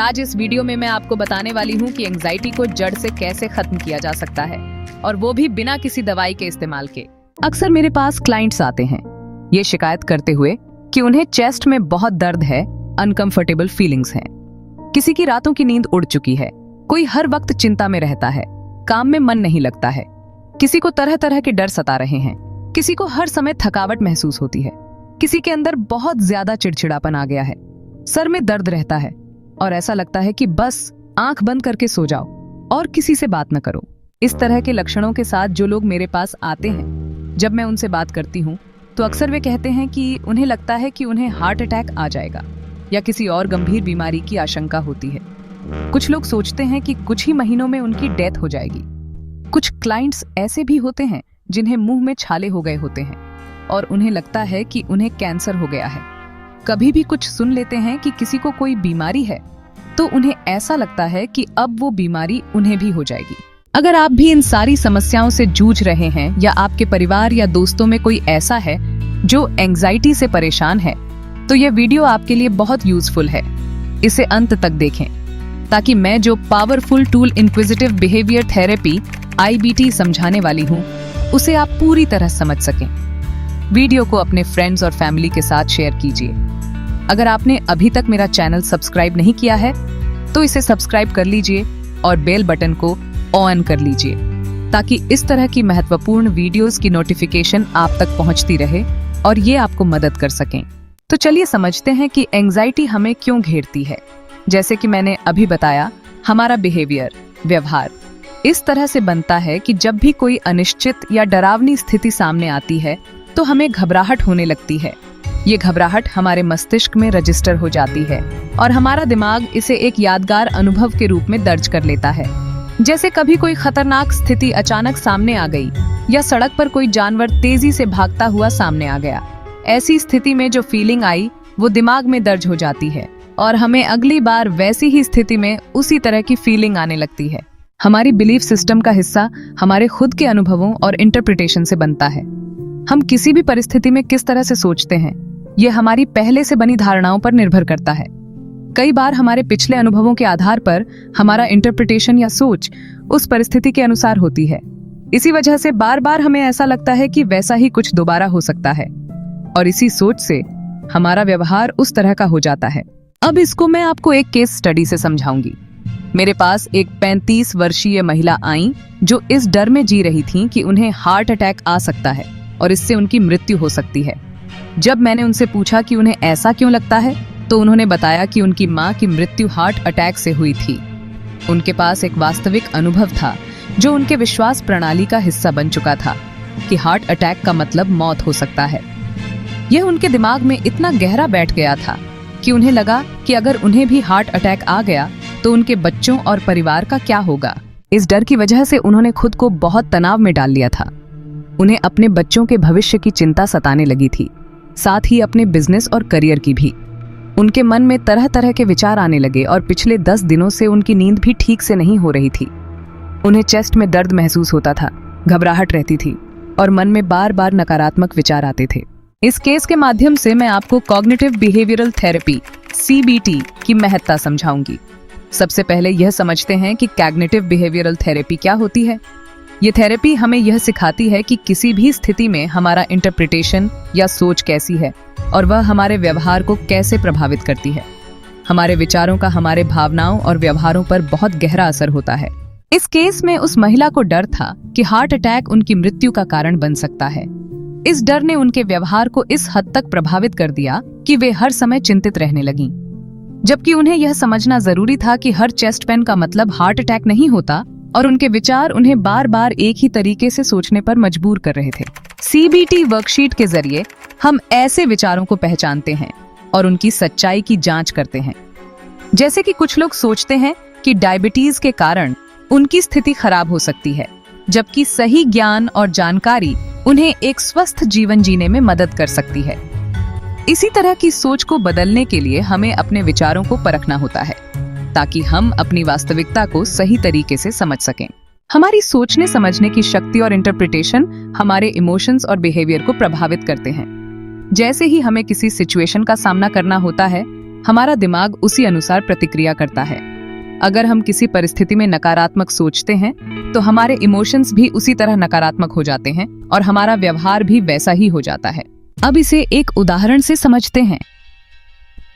आज इस वीडियो में मैं आपको बताने वाली हूँ कि एंजाइटी को जड़ से कैसे खत्म किया जा सकता है, और वो भी बिना किसी दवाई के इस्तेमाल के। अक्सर मेरे पास क्लाइंट्स आते हैं ये शिकायत करते हुए कि उन्हें चेस्ट में बहुत दर्द है, अनकंफर्टेबल फीलिंग्स हैं, किसी की रातों की नींद उड़ चुकी है, कोई हर वक्त चिंता में रहता है, काम में मन नहीं लगता है, किसी को तरह तरह के डर सता रहे हैं, किसी को हर समय थकावट महसूस होती है, किसी के अंदर बहुत ज्यादा चिड़चिड़ापन आ गया है, सर में दर्द रहता है और ऐसा लगता है कि बस आंख बंद करके सो जाओ और किसी से बात न करो। इस तरह के लक्षणों के साथ जो लोग मेरे पास आते हैं, जब मैं उनसे बात करती हूँ तो अक्सर वे कहते हैं कि उन्हें लगता है कि उन्हें हार्ट अटैक आ जाएगा या किसी और गंभीर बीमारी की आशंका होती है। कुछ लोग सोचते हैं कि कुछ ही महीनों में उनकी डेथ हो जाएगी। कुछ क्लाइंट्स ऐसे भी होते हैं जिन्हें मुंह में छाले हो गए होते हैं और उन्हें लगता है कि उन्हें कैंसर हो गया है। कभी भी कुछ सुन लेते हैं कि किसी को कोई बीमारी है तो उन्हें ऐसा लगता है कि अब वो बीमारी उन्हें भी हो जाएगी। अगर आप भी इन सारी समस्याओं से जूझ रहे हैं या आपके परिवार या दोस्तों में कोई ऐसा है जो एंजाइटी से परेशान है, तो यह वीडियो आपके लिए बहुत यूजफुल है। इसे अंत तक देखें ताकि मैं जो powerful tool inquisitive behaviour therapy IBT समझाने वाली हूँ उसे आप पूरी तरह समझ सकें। वीडियो को अपने फ्रेंड्स और फैमिली के साथ शेयर कीजिए। अगर आपने अभी तक मेरा चैनल सब्सक्राइब नहीं किया है तो इसे सब्सक्राइब कर लीजिए और बेल बटन को ऑन कर लीजिए ताकि इस तरह की महत्वपूर्ण वीडियोस की नोटिफिकेशन आप तक पहुंचती रहे और ये आपको मदद कर सकें। तो चलिए समझते हैं कि एंजाइटी हमें क्यों घेरती है। जैसे कि मैंने अभी बताया, हमारा बिहेवियर, व्यवहार इस तरह से बनता है कि जब भी कोई अनिश्चित या डरावनी स्थिति सामने आती है तो हमें घबराहट होने लगती है। ये घबराहट हमारे मस्तिष्क में रजिस्टर हो जाती है और हमारा दिमाग इसे एक यादगार अनुभव के रूप में दर्ज कर लेता है। जैसे कभी कोई खतरनाक स्थिति अचानक सामने आ गई या सड़क पर कोई जानवर तेजी से भागता हुआ सामने आ गया। ऐसी स्थिति में जो फीलिंग आई वो दिमाग में दर्ज हो जाती है और हमें अगली बार वैसी ही स्थिति में उसी तरह की फीलिंग आने लगती है। हमारी बिलीफ सिस्टम का हिस्सा हमारे खुद के अनुभवों और इंटरप्रिटेशन से बनता है। हम किसी भी परिस्थिति में किस तरह से सोचते हैं ये हमारी पहले से बनी धारणाओं पर निर्भर करता है। कई बार हमारे पिछले अनुभवों के आधार पर हमारा इंटरप्रिटेशन या सोच उस परिस्थिति के अनुसार होती है। इसी वजह से बार बार हमें ऐसा लगता है कि वैसा ही कुछ दोबारा हो सकता है और इसी सोच से हमारा व्यवहार उस तरह का हो जाता है। अब इसको मैं आपको एक केस स्टडी से समझाऊंगी। मेरे पास एक 35 वर्षीय महिला आई जो इस डर में जी रही थी कि उन्हें हार्ट अटैक आ सकता है और इससे उनकी मृत्यु हो सकती है। जब मैंने उनसे पूछा कि उन्हें ऐसा क्यों लगता है तो उन्होंने बताया कि उनकी मां की मृत्यु हार्ट अटैक से हुई थी। उनके पास एक वास्तविक अनुभव था जो उनके विश्वास प्रणाली का हिस्सा बन चुका था कि हार्ट अटैक का मतलब मौत हो सकता है। यह उनके दिमाग में इतना गहरा बैठ गया था कि उन्हें लगा कि अगर उन्हें भी हार्ट अटैक आ गया तो उनके बच्चों और परिवार का क्या होगा। इस डर की वजह से उन्होंने खुद को बहुत तनाव में डाल लिया था। उन्हें अपने बच्चों के भविष्य की चिंता सताने लगी थी, साथ ही अपने बिजनेस और करियर की भी। उनके मन में तरह तरह के विचार आने लगे और पिछले 10 दिनों से उनकी नींद भी ठीक से नहीं हो रही थी। उन्हें चेस्ट में दर्द महसूस होता था, घबराहट रहती थी और मन में बार बार नकारात्मक विचार आते थे। इस केस के माध्यम से मैं आपको कॉग्निटिव बिहेवियरल थेरेपी CBT की महत्ता समझाऊंगी। सबसे पहले यह समझते हैं कि कॉग्निटिव बिहेवियरल थेरेपी क्या होती है। ये थेरेपी हमें यह सिखाती है कि किसी भी स्थिति में हमारा इंटरप्रिटेशन या सोच कैसी है और वह हमारे व्यवहार को कैसे प्रभावित करती है। हमारे विचारों का हमारे भावनाओं और व्यवहारों पर बहुत गहरा असर होता है। इस केस में उस महिला को डर था कि हार्ट अटैक उनकी मृत्यु का कारण बन सकता है। इस डर ने उनके व्यवहार को इस हद तक प्रभावित कर दिया कि वे हर समय चिंतित रहने लगीं। जबकि उन्हें यह समझना जरूरी था कि हर चेस्ट पेन का मतलब हार्ट अटैक नहीं होता और उनके विचार उन्हें बार बार एक ही तरीके से सोचने पर मजबूर कर रहे थे। CBT वर्कशीट के जरिए हम ऐसे विचारों को पहचानते हैं और उनकी सच्चाई की जांच करते हैं। जैसे कि कुछ लोग सोचते हैं कि डायबिटीज के कारण उनकी स्थिति खराब हो सकती है, जबकि सही ज्ञान और जानकारी उन्हें एक स्वस्थ जीवन जीने में मदद कर सकती है। इसी तरह की सोच को बदलने के लिए हमें अपने विचारों को परखना होता है ताकि हम अपनी वास्तविकता को सही तरीके से समझ सकें। हमारी सोचने समझने की शक्ति और इंटरप्रिटेशन हमारे इमोशंस और बिहेवियर को प्रभावित करते हैं। जैसे ही हमें किसी सिचुएशन का सामना करना होता है हमारा दिमाग उसी अनुसार प्रतिक्रिया करता है। अगर हम किसी परिस्थिति में नकारात्मक सोचते हैं तो हमारे इमोशंस भी उसी तरह नकारात्मक हो जाते हैं और हमारा व्यवहार भी वैसा ही हो जाता है। अब इसे एक उदाहरण से समझते हैं।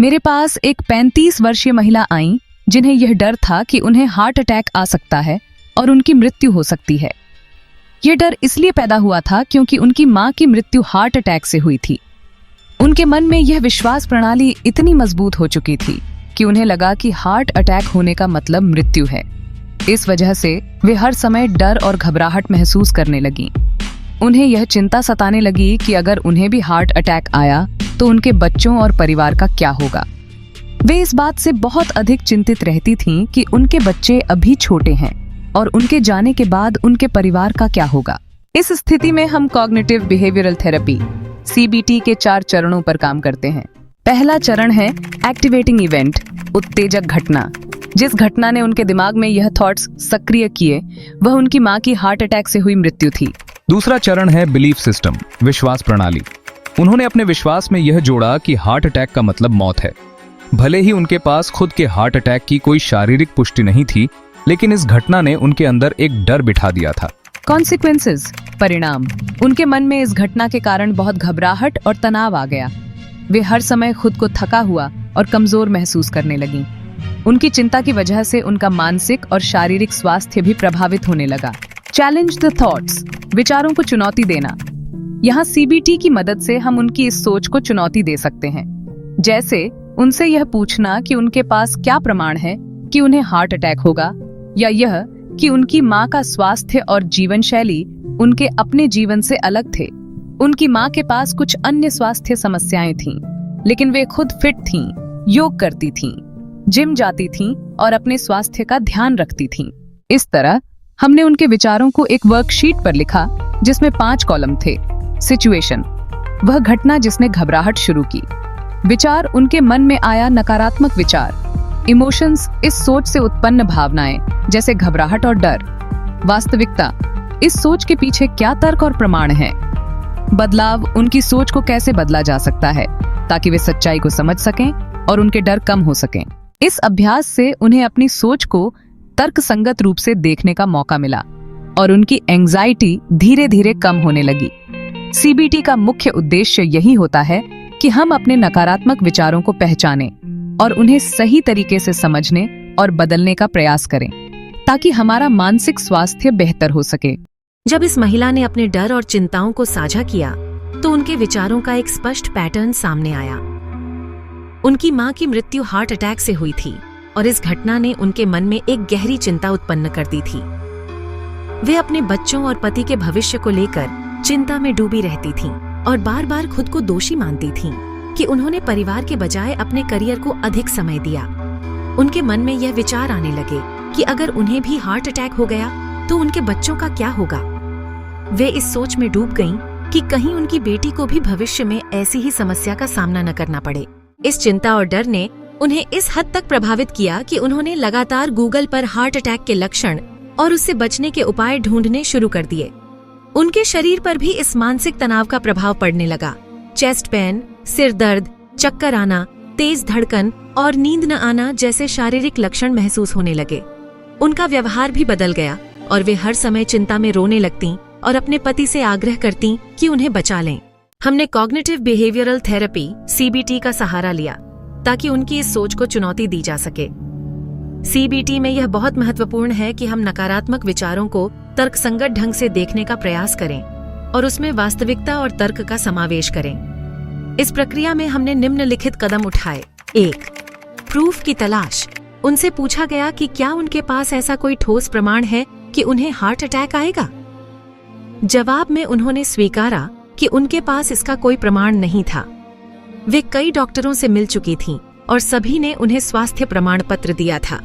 मेरे पास एक 35 वर्षीय महिला आई जिन्हें यह डर था कि उन्हें हार्ट अटैक आ सकता है और उनकी मृत्यु हो सकती है। यह डर इसलिए पैदा हुआ था क्योंकि उनकी मां की मृत्यु हार्ट अटैक से हुई थी। उनके मन में यह विश्वास प्रणाली इतनी मजबूत हो चुकी थी कि उन्हें लगा कि हार्ट अटैक होने का मतलब मृत्यु है। इस वजह से वे हर समय डर और घबराहट महसूस करने लगी। उन्हें यह चिंता सताने लगी कि अगर उन्हें भी हार्ट अटैक आया तो उनके बच्चों और परिवार का क्या होगा। वे इस बात से बहुत अधिक चिंतित रहती थीं कि उनके बच्चे अभी छोटे हैं और उनके जाने के बाद उनके परिवार का क्या होगा। इस स्थिति में हम कॉग्निटिव बिहेवियरल थेरेपी CBT के 4 चरणों पर काम करते हैं। पहला चरण है एक्टिवेटिंग इवेंट, उत्तेजक घटना। जिस घटना ने उनके दिमाग में यह थॉट्स सक्रिय किए वह उनकी मां की हार्ट अटैक से हुई मृत्यु थी। दूसरा चरण है बिलीफ सिस्टम, विश्वास प्रणाली। उन्होंने अपने विश्वास में यह जोड़ा कि हार्ट अटैक का मतलब मौत है। भले ही उनके पास खुद के हार्ट अटैक की कोई शारीरिक पुष्टि नहीं थी, लेकिन इस घटना ने उनके अंदर एक डर बिठा दिया था। कॉन्सिक्वेंसेस, परिणाम। उनके मन में इस घटना के कारण बहुत घबराहट और तनाव आ गया। वे हर समय खुद को थका हुआ और कमजोर महसूस करने लगीं। उनकी चिंता की वजह से उनका मानसिक और शारीरिक स्वास्थ्य भी प्रभावित होने लगा। चैलेंज द थॉट्स, विचारों को चुनौती देना। यहाँ CBT की मदद से हम उनकी इस सोच को चुनौती दे सकते हैं। जैसे उनसे यह पूछना कि उनके पास क्या प्रमाण है कि उन्हें हार्ट अटैक होगा, या यह कि उनकी मां का स्वास्थ्य और जीवन शैली उनके अपने जीवन से अलग थे। उनकी मां के पास कुछ अन्य स्वास्थ्य समस्याएं थीं, लेकिन वे खुद फिट थीं, योग करती थीं, जिम जाती थीं और अपने स्वास्थ्य का ध्यान रखती थीं। इस तरह हमने उनके विचारों को एक वर्कशीट पर लिखा जिसमें 5 कॉलम थे। सिचुएशन, वह घटना जिसने घबराहट शुरू की। विचार, उनके मन में आया नकारात्मक विचार। इमोशंस, इस सोच से उत्पन्न भावनाएं जैसे घबराहट और डर। वास्तविकता, इस सोच के पीछे क्या तर्क और प्रमाण है। बदलाव, उनकी सोच को कैसे बदला जा सकता है ताकि वे सच्चाई को समझ सकें और उनके डर कम हो सकें। इस अभ्यास से उन्हें अपनी सोच को तर्कसंगत रूप से देखने का मौका मिला और उनकी एंजाइटी धीरे धीरे कम होने लगी। CBT का मुख्य उद्देश्य यही होता है कि हम अपने नकारात्मक विचारों को पहचानें और उन्हें सही तरीके से समझने और बदलने का प्रयास करें ताकि हमारा मानसिक स्वास्थ्य बेहतर हो सके। जब इस महिला ने अपने डर और चिंताओं को साझा किया तो उनके विचारों का एक स्पष्ट पैटर्न सामने आया। उनकी मां की मृत्यु हार्ट अटैक से हुई थी और इस घटना ने उनके मन में एक गहरी चिंता उत्पन्न कर दी थी। वे अपने बच्चों और पति के भविष्य को लेकर चिंता में डूबी रहती थीं और बार बार खुद को दोषी मानती थीं कि उन्होंने परिवार के बजाय अपने करियर को अधिक समय दिया। उनके मन में यह विचार आने लगे कि अगर उन्हें भी हार्ट अटैक हो गया तो उनके बच्चों का क्या होगा। वे इस सोच में डूब गईं कि कहीं उनकी बेटी को भी भविष्य में ऐसी ही समस्या का सामना न करना पड़े। इस चिंता और डर ने उन्हें इस हद तक प्रभावित किया कि उन्होंने लगातार गूगल पर हार्ट अटैक के लक्षण और उससे बचने के उपाय ढूंढने शुरू कर दिए। उनके शरीर पर भी इस मानसिक तनाव का प्रभाव पड़ने लगा। चेस्ट पेन, सिर दर्द, चक्कर आना, तेज धड़कन और नींद न आना जैसे शारीरिक लक्षण महसूस होने लगे। उनका व्यवहार भी बदल गया और वे हर समय चिंता में रोने लगतीं और अपने पति से आग्रह करतीं कि उन्हें बचा लें। हमने कॉग्निटिव बिहेवियरल थेरेपी CBT का सहारा लिया ताकि उनकी इस सोच को चुनौती दी जा सके। CBT में यह बहुत महत्वपूर्ण है कि हम नकारात्मक विचारों को तर्कसंगत ढंग से देखने का प्रयास करें और उसमें वास्तविकता और तर्क का समावेश करें। इस प्रक्रिया में हमने निम्नलिखित कदम उठाए। 1. प्रूफ की तलाश। उनसे पूछा गया कि क्या उनके पास ऐसा कोई ठोस प्रमाण है कि उन्हें हार्ट अटैक आएगा। जवाब में उन्होंने स्वीकारा कि उनके पास इसका कोई प्रमाण नहीं था। वे कई डॉक्टरों से मिल चुकी थीं और सभी ने उन्हें स्वास्थ्य प्रमाण पत्र दिया था।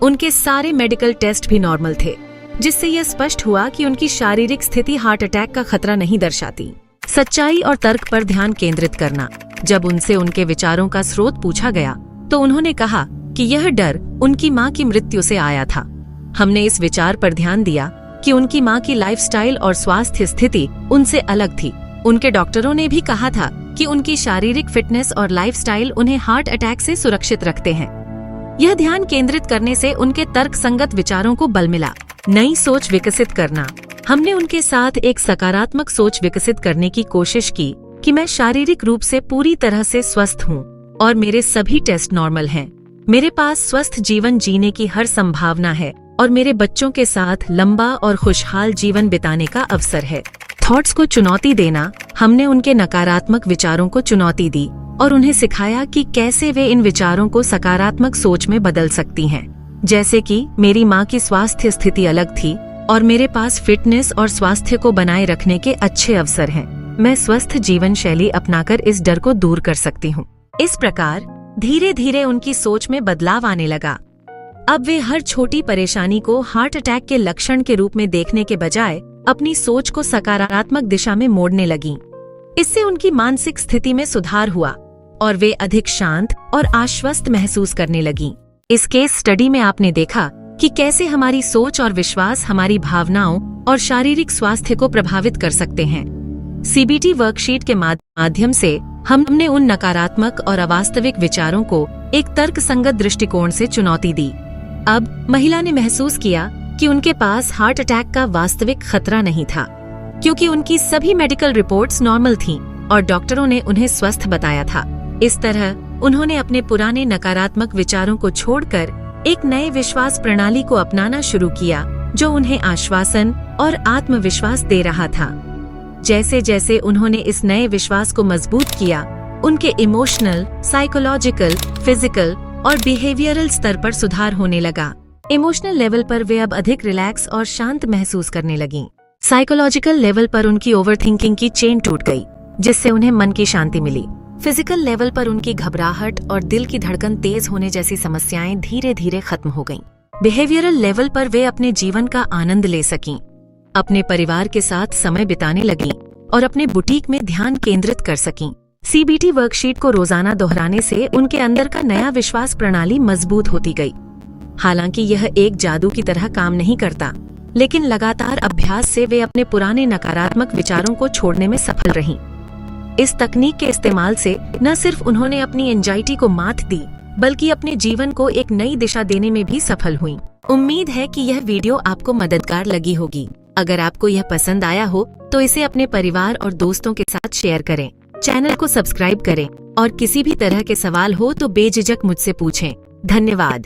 उनके सारे मेडिकल टेस्ट भी नॉर्मल थे, जिससे यह स्पष्ट हुआ कि उनकी शारीरिक स्थिति हार्ट अटैक का खतरा नहीं दर्शाती। सच्चाई और तर्क पर ध्यान केंद्रित करना। जब उनसे उनके विचारों का स्रोत पूछा गया तो उन्होंने कहा कि यह डर उनकी मां की मृत्यु से आया था। हमने इस विचार पर ध्यान दिया कि उनकी मां की लाइफस्टाइल और स्वास्थ्य स्थिति उनसे अलग थी उनके डॉक्टरों ने भी कहा था कि उनकी शारीरिक फिटनेस और लाइफस्टाइल उन्हें हार्ट अटैक से सुरक्षित रखते हैं। यह ध्यान केंद्रित करने से उनके तर्कसंगत विचारों को बल मिला। नई सोच विकसित करना। हमने उनके साथ एक सकारात्मक सोच विकसित करने की कोशिश की कि मैं शारीरिक रूप से पूरी तरह से स्वस्थ हूँ और मेरे सभी टेस्ट नॉर्मल हैं। मेरे पास स्वस्थ जीवन जीने की हर संभावना है और मेरे बच्चों के साथ लंबा और खुशहाल जीवन बिताने का अवसर है। थॉट्स को चुनौती देना। हमने उनके नकारात्मक विचारों को चुनौती दी और उन्हें सिखाया कि कैसे वे इन विचारों को सकारात्मक सोच में बदल सकती हैं। जैसे कि मेरी माँ की स्वास्थ्य स्थिति अलग थी और मेरे पास फिटनेस और स्वास्थ्य को बनाए रखने के अच्छे अवसर हैं। मैं स्वस्थ जीवन शैली अपनाकर इस डर को दूर कर सकती हूँ। इस प्रकार धीरे धीरे उनकी सोच में बदलाव आने लगा। अब वे हर छोटी परेशानी को हार्ट अटैक के लक्षण के रूप में देखने के बजाय अपनी सोच को सकारात्मक दिशा में मोड़ने लगीं। इससे उनकी मानसिक स्थिति में सुधार हुआ और वे अधिक शांत और आश्वस्त महसूस करने लगीं। इस केस स्टडी में आपने देखा कि कैसे हमारी सोच और विश्वास हमारी भावनाओं और शारीरिक स्वास्थ्य को प्रभावित कर सकते हैं। सीबीटी वर्कशीट के माध्यम से हमने उन नकारात्मक और अवास्तविक विचारों को एक तर्कसंगत दृष्टिकोण से चुनौती दी। अब महिला ने महसूस किया कि उनके पास हार्ट अटैक का वास्तविक खतरा नहीं था, क्योंकि उनकी सभी मेडिकल रिपोर्ट्स नॉर्मल थीं और डॉक्टरों ने उन्हें स्वस्थ बताया था। इस तरह उन्होंने अपने पुराने नकारात्मक विचारों को छोड़कर एक नए विश्वास प्रणाली को अपनाना शुरू किया, जो उन्हें आश्वासन और आत्मविश्वास दे रहा था। जैसे जैसे उन्होंने इस नए विश्वास को मजबूत किया, उनके इमोशनल, साइकोलॉजिकल, फिजिकल और बिहेवियरल स्तर पर सुधार होने लगा। इमोशनल लेवल पर वे अब अधिक रिलैक्स और शांत महसूस करने लगीं। साइकोलॉजिकल लेवल पर उनकी ओवरथिंकिंग की चेन टूट गई, जिससे उन्हें मन की शांति मिली। फिजिकल लेवल पर उनकी घबराहट और दिल की धड़कन तेज होने जैसी समस्याएं धीरे धीरे खत्म हो गईं। बिहेवियरल लेवल पर वे अपने जीवन का आनंद ले सकीं, अपने परिवार के साथ समय बिताने लगीं और अपने बुटीक में ध्यान केंद्रित कर सकीं। सीबीटी वर्कशीट को रोजाना दोहराने से उनके अंदर का नया विश्वास प्रणाली मजबूत होती गई। हालांकि यह एक जादू की तरह काम नहीं करता, लेकिन लगातार अभ्यास से वे अपने पुराने नकारात्मक विचारों को छोड़ने में सफल रहीं। इस तकनीक के इस्तेमाल से न सिर्फ उन्होंने अपनी एंजाइटी को मात दी, बल्कि अपने जीवन को एक नई दिशा देने में भी सफल हुईं। उम्मीद है कि यह वीडियो आपको मददगार लगी होगी। अगर आपको यह पसंद आया हो तो इसे अपने परिवार और दोस्तों के साथ शेयर करें। चैनल को सब्सक्राइब करें और किसी भी तरह के सवाल हो तो बेझिझक मुझसे पूछें। धन्यवाद।